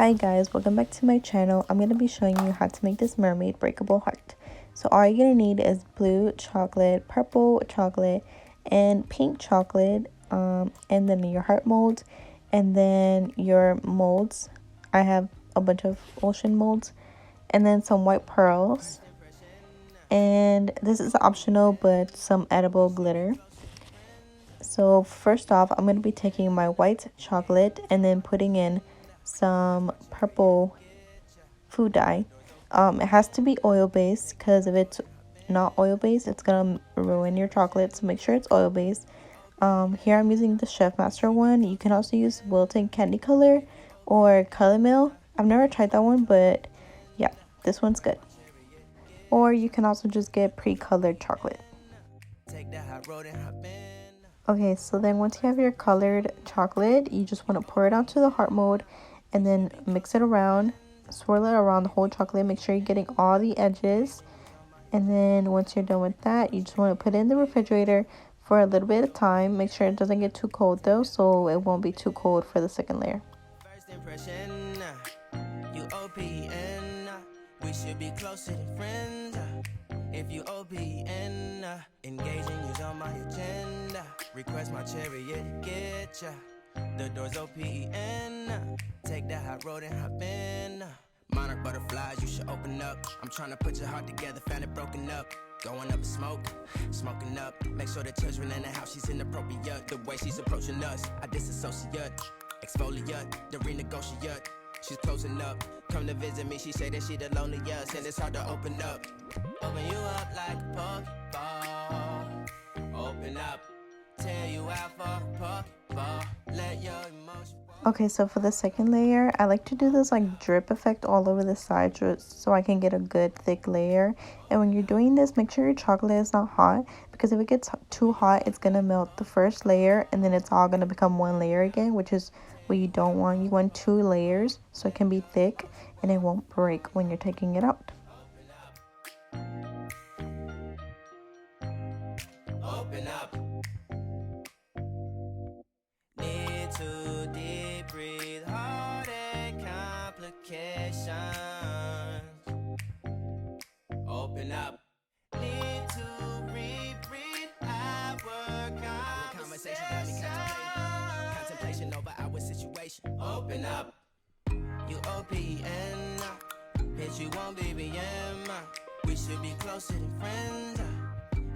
Hi guys, welcome back to my channel. I'm going to be showing you how to make this mermaid breakable heart. So all you're going to need is blue chocolate, purple chocolate, and pink chocolate, and then your heart molds, and then your molds. I have a bunch of ocean molds, and then some white pearls, and this is optional but some edible glitter. So first off, I'm going to be taking my white chocolate and then putting in some purple food dye. It has to be oil based because if it's not oil based, it's gonna ruin your chocolate. So make sure it's oil based. Here I'm using the Chef Master one. You can also use Wilton Candy Color or Color Mill. I've never tried that one, but yeah, this one's good. Or you can also just get pre-colored chocolate. Okay, so then once you have your colored chocolate, you just want to pour it onto the heart mold and then mix it around, swirl it around the whole chocolate. Make sure you're getting all the edges. And then once you're done with that, you just want to put it in the refrigerator for a little bit of time. Make sure it doesn't get too cold though, so it won't be too cold for the second layer. First impression, you OPN, we should be closer than friends. If you OPN, engaging you's on my agenda. Request my chariot, get ya. The door's OPN. Take that hot road and hop in. Monarch butterflies, you should open up. I'm trying to put your heart together, found it broken up. Going up in smoke, smoking up. Make sure the children in the house, she's inappropriate. The way she's approaching us, I disassociate. Exfoliate, the renegotiate. She's closing up. Come to visit me, she say that she the loneliest, and it's hard to open up. Open you up like a Pokeball. Open up, tear you out for a Pokeball. Let your emotions. Okay, so for the second layer, I like to do this like drip effect all over the side so I can get a good thick layer. And when you're doing this, make sure your chocolate is not hot, because if it gets too hot, it's gonna melt the first layer and then it's all gonna become one layer again, which is what you don't want. You want two layers so it can be thick and it won't break when you're taking it out. Open up. Need to deep breathe, heart and complications. Open up. Need to reread our conversation. Got me contemplation over our situation. Open up. You OPN, bitch, you won't BBM. We should be closer than friends.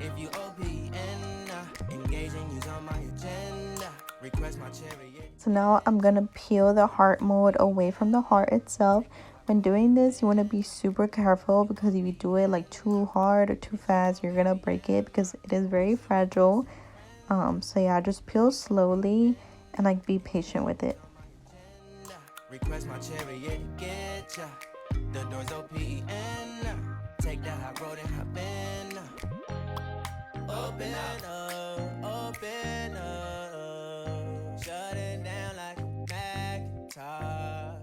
If you OPN, engaging you's on my agenda. Request my chariot. So now I'm gonna peel the heart mold away from the heart itself. When doing this, you want to be super careful, because if you do it like too hard or too fast, you're gonna break it because it is very fragile. So yeah, just peel slowly and like be patient with it. Request my chariot, get ya. The door's OPN. Take that hot road and hop in. Open up, open up. Shut it down like a Macintosh.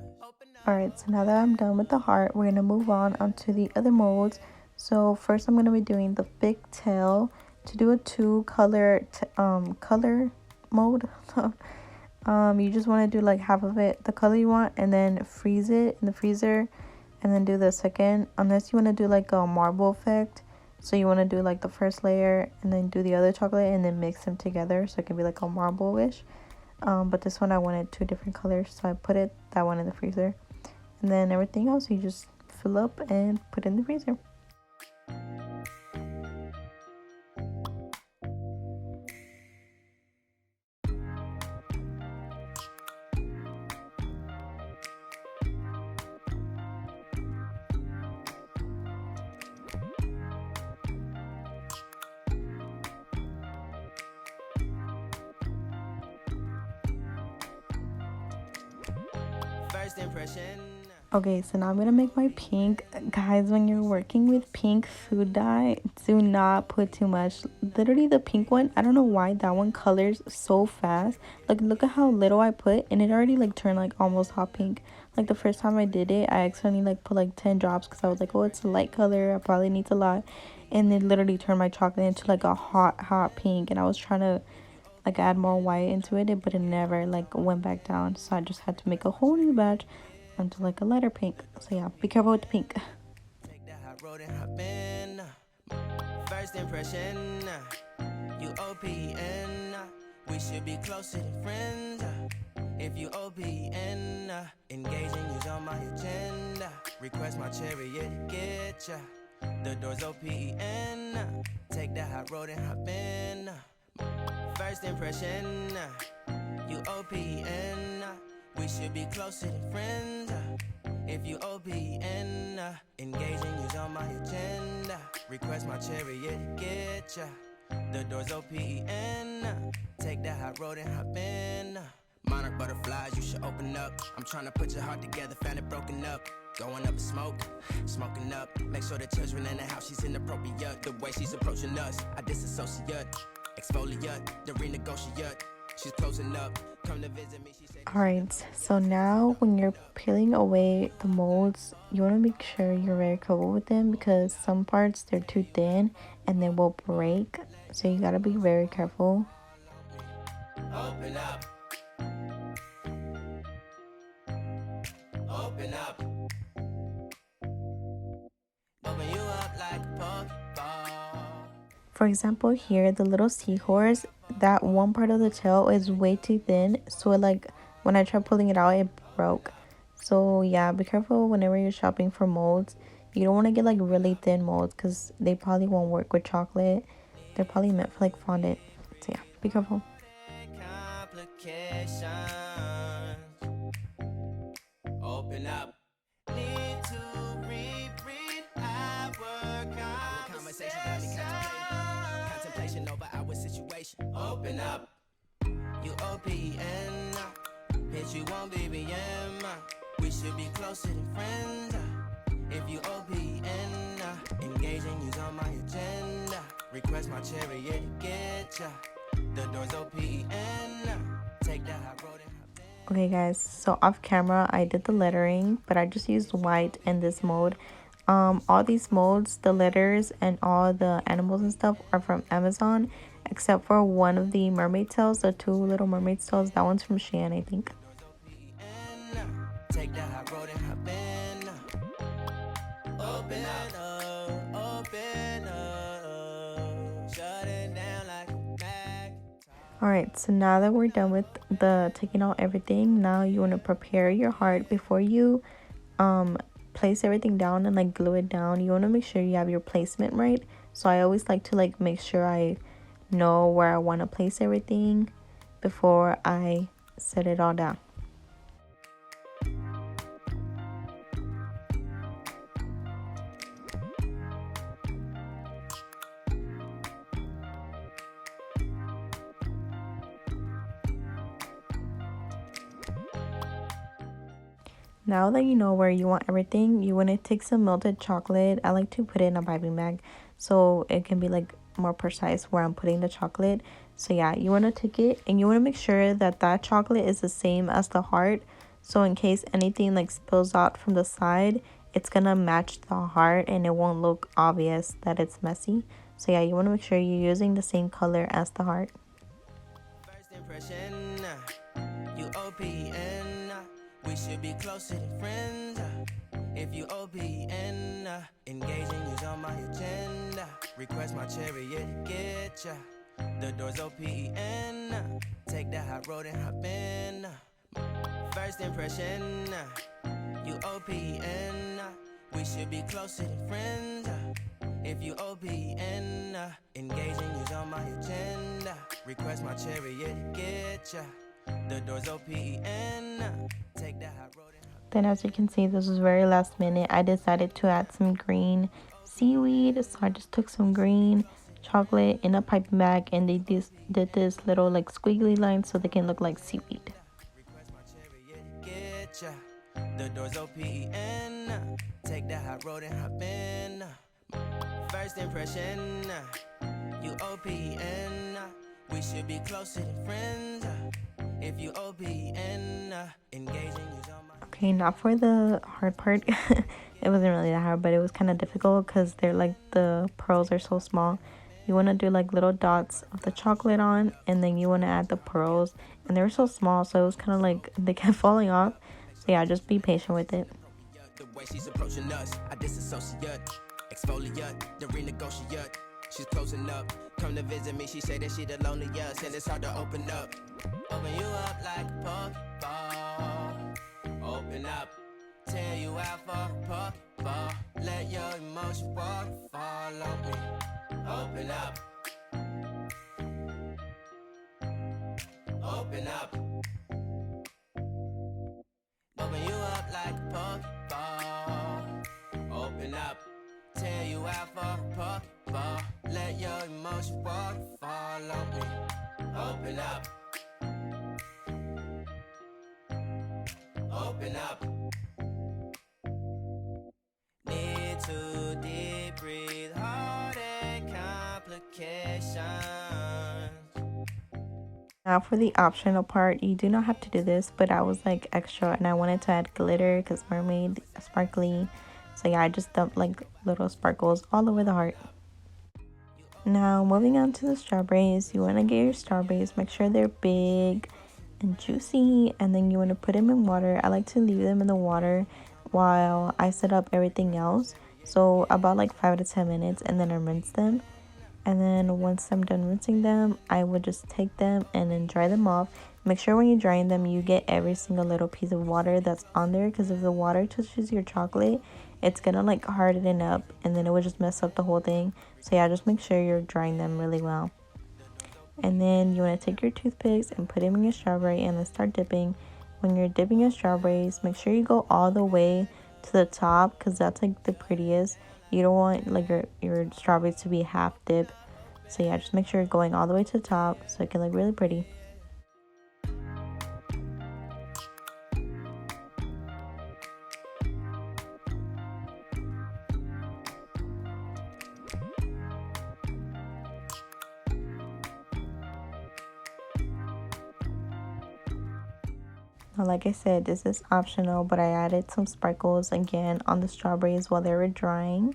Alright, so now that I'm done with the heart, we're gonna move on onto the other molds. So first I'm gonna be doing the big tail. To do a two-color color mold. You just want to do like half of it the color you want and then freeze it in the freezer and then do the second, unless you want to do like a marble effect. So you want to do like the first layer and then do the other chocolate and then mix them together so it can be like a marble-ish. But this one I wanted two different colors, so I put that one in the freezer, and then everything else you just fill up and put in the freezer. First impression. Okay, so now I'm gonna make my pink. Guys, when you're working with pink food dye, do not put too much. Literally the pink one, I don't know why that one colors so fast. Like, look at how little I put and it already like turned like almost hot pink. Like the first time I did it, I accidentally like put like 10 drops because I was like, oh, it's a light color, I probably need a lot, and it literally turned my chocolate into like a hot pink. And I was trying to like add more white into it, but it never like went back down, so I just had to make a whole new batch into like a lighter pink. So yeah, be careful with the pink. Take the hot road and hop in. First impression, you OPN. We should be closer than friends. If you OPN, engaging you's on my agenda. Request my chariot to get ya. The door's OPN. Take the hot road and hop in. First impression, you OPN. We should be closer than friends. If you OPN, engaging you's on my agenda. Request my chariot to get ya. The door's OPN. Take that hot road and hop in. Monarch butterflies, you should open up. I'm trying to put your heart together, found it broken up. Going up in smoke, smoking up. Make sure the children in the house, she's inappropriate. The way she's approaching us, I disassociate. Exfoliate, the renegotiate. She's closing up. Come to visit me, she said. Alright, so now when you're peeling away the molds, you want to make sure you're very careful with them because some parts they're too thin and they will break. So you gotta be very careful. Open up. Open up. Open you up like a Pokeball. For example, here the little seahorse, that one part of the tail is way too thin, so it, like when I tried pulling it out, it broke. So yeah, be careful whenever you're shopping for molds. You don't want to get like really thin molds because they probably won't work with chocolate. They're probably meant for like fondant. So yeah, be careful. Complications. Open up. Need to reread our conversation. Got me contemplation over our situation. Open up. You OPN. Bitch, you won't BBM. We should be closer than friends. If you OPN, engaging you's on my agenda. Request my chariot to get ya. The door's OPN. Take that hot road and Okay guys, so off camera I did the lettering, but I just used white in this mold. All these molds, the letters and all the animals and stuff are from Amazon, except for one of the mermaid tails, the two little mermaid tails. That one's from Shein, I think. take that hot road and hop in. Open up, open up. Shut it down like a mag. Alright, so now that we're done with the taking out everything, now you want to prepare your heart before you place everything down and like glue it down. You want to make sure you have your placement right. So I always like to like make sure I know where I want to place everything before I set it all down. Now that you know where you want everything, you want to take some melted chocolate. I like to put it in a piping bag so it can be like more precise where I'm putting the chocolate. So yeah, you want to take it and you want to make sure that that chocolate is the same as the heart. So in case anything like spills out from the side, it's gonna match the heart and it won't look obvious that it's messy. So yeah, you want to make sure you're using the same color as the heart. First impression, you OPN. We should be closer than friends. If you OPN, engaging you's on my agenda. Request my chariot to get ya. The door's OPN. Take that hot road and hop in. First impression, you OPN. We should be closer than friends. If you OPN, engaging you's on my agenda. Request my chariot to get ya. The door's OPN. Take that hot road and hop. Then as you can see, this was very last minute. I decided to add some green seaweed, so I just took some green chocolate in a piping bag and they did this little like squiggly line so they can look like seaweed. Request my chariot to get ya. The door's OPN. Take that hot road and hop in. First impression, you OPN. We should be closer than friends. If you OPN, engaging you's on my. Okay, not for the hard part. It wasn't really that hard, but it was kind of difficult because they're like the pearls are so small. You want to do like little dots of the chocolate on, and then you want to add the pearls, and they were so small, so it was kind of like they kept falling off. So yeah, just be patient with it. The way she's approaching us, I disassociate, exfoliate, the renegotiate. She's closing up, come to visit me. She say that she the loneliest, and it's hard to open up. Open you up like a Pokeball. Open up, tear you out for a Pokeball. Let your emotions waterfall on me. Open up, open up. Open you up like a Pokeball. Open up, tear you out for a Pokeball. Let your emotions waterfall on me. Open up, open up. Need to deep breathe, heart and complications. Now for the optional part, you do not have to do this, but I was like extra and I wanted to add glitter because Mermaid sparkly. So yeah, I just dumped like little sparkles all over the heart. Now moving on to the strawberries, you want to get your strawberries, make sure they're big and juicy, and then you want to put them in water. I like to leave them in the water while I set up everything else, so about like 5 to 10 minutes, and then I rinse them. And then once I'm done rinsing them, I would just take them and then dry them off. Make sure when you're drying them, you get every single little piece of water that's on there, because if the water touches your chocolate, it's gonna like harden it up and then it would just mess up the whole thing. So yeah, just make sure you're drying them really well. And then you want to take your toothpicks and put them in your strawberry and then start dipping. When you're dipping your strawberries, make sure you go all the way to the top, because that's like the prettiest. You don't want like your strawberries to be half dip. So yeah, just make sure you're going all the way to the top so it can look really pretty. Now, like I said, this is optional, but I added some sparkles again on the strawberries while they were drying,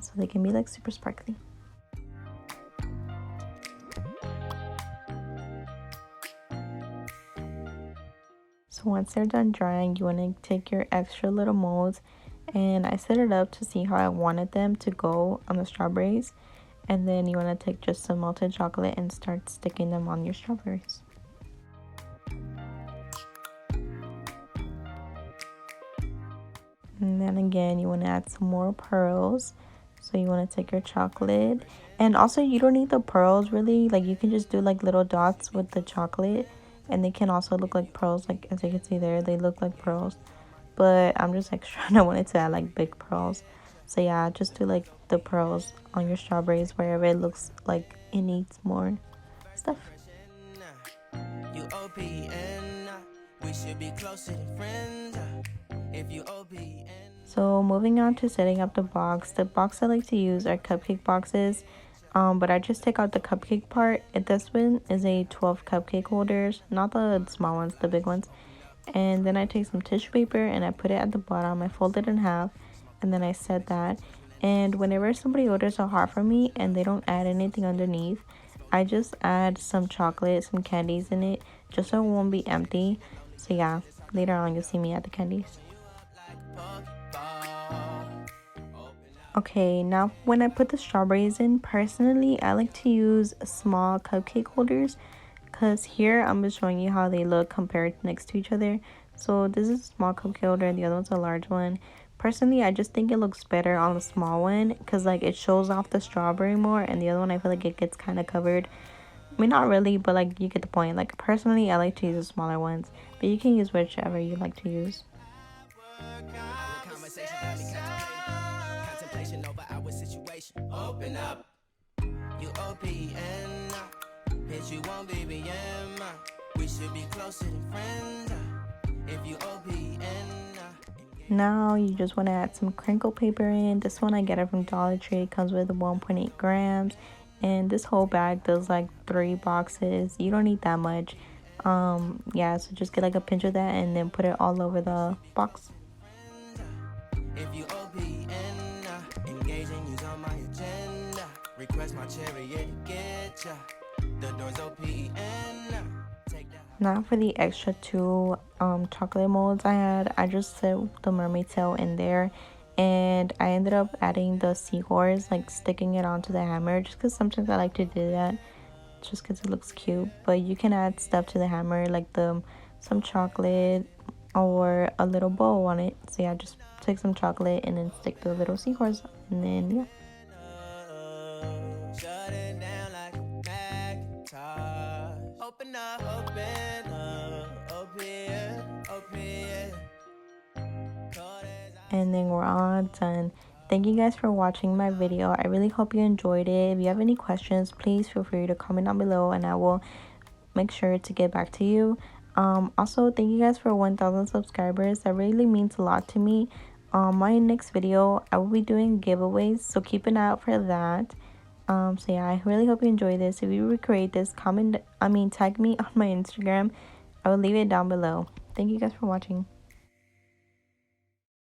so they can be like super sparkly. So once they're done drying, you want to take your extra little molds, and I set it up to see how I wanted them to go on the strawberries, and then you want to take just some melted chocolate and start sticking them on your strawberries. And then again, you want to add some more pearls. So you want to take your chocolate, and also you don't need the pearls really, like you can just do like little dots with the chocolate, and they can also look like pearls. Like as you can see there, they look like pearls, but I'm just extra and I wanted to add like big pearls. So yeah, just do like the pearls on your strawberries wherever it looks like it needs more stuff. You OPN, we should be closer than friends. If you OPN. So moving on to setting up the box. The box I like to use are cupcake boxes, but I just take out the cupcake part. This one is a 12 cupcake holders, not the small ones, the big ones. And then I take some tissue paper and I put it at the bottom. I fold it in half and then I set that. And whenever somebody orders a heart from me and they don't add anything underneath, I just add some chocolate, some candies in it, just so it won't be empty. So yeah, later on you'll see me add the candies. Okay, now when I put the strawberries in, personally I like to use small cupcake holders, because here I'm just showing you how they look compared next to each other. So this is a small cupcake holder and the other one's a large one. Personally, I just think it looks better on the small one, because like it shows off the strawberry more, and the other one I feel like it gets kind of covered. I mean, not really, but like you get the point. Like personally, I like to use the smaller ones, but you can use whichever you like to use. Open up, you OPN, bitch, you won't BBM. We should be closer than friends. If you OPN. Now you just want to add some crinkle paper in. This one I get it from Dollar Tree. It comes with 1.8 grams, and this whole bag does like 3 boxes. You don't need that much. Yeah, so just get like a pinch of that and then put it all over the box. If you OPN, engaging you's on my agenda. Request my chariot to get ya. The door's OPN. Take that. Now for the extra two chocolate molds I had, I just set the mermaid tail in there, and I ended up adding the seahorse, like sticking it onto the hammer, just because sometimes I like to do that, just because it looks cute. But you can add stuff to the hammer, like some chocolate or a little bow on it. So yeah, just take some chocolate and then stick the little seahorse, and then yeah. Shutting down like a Macintosh. Open up, open. And then we're all done. Thank you guys for watching my video. I really hope you enjoyed it. If you have any questions, please feel free to comment down below and I will make sure to get back to you. Also, thank you guys for 1,000 subscribers. That really means a lot to me. My next video, I will be doing giveaways, so keep an eye out for that. So yeah, I really hope you enjoy this. If you recreate this, tag me on my Instagram. I will leave it down below. Thank you guys for watching.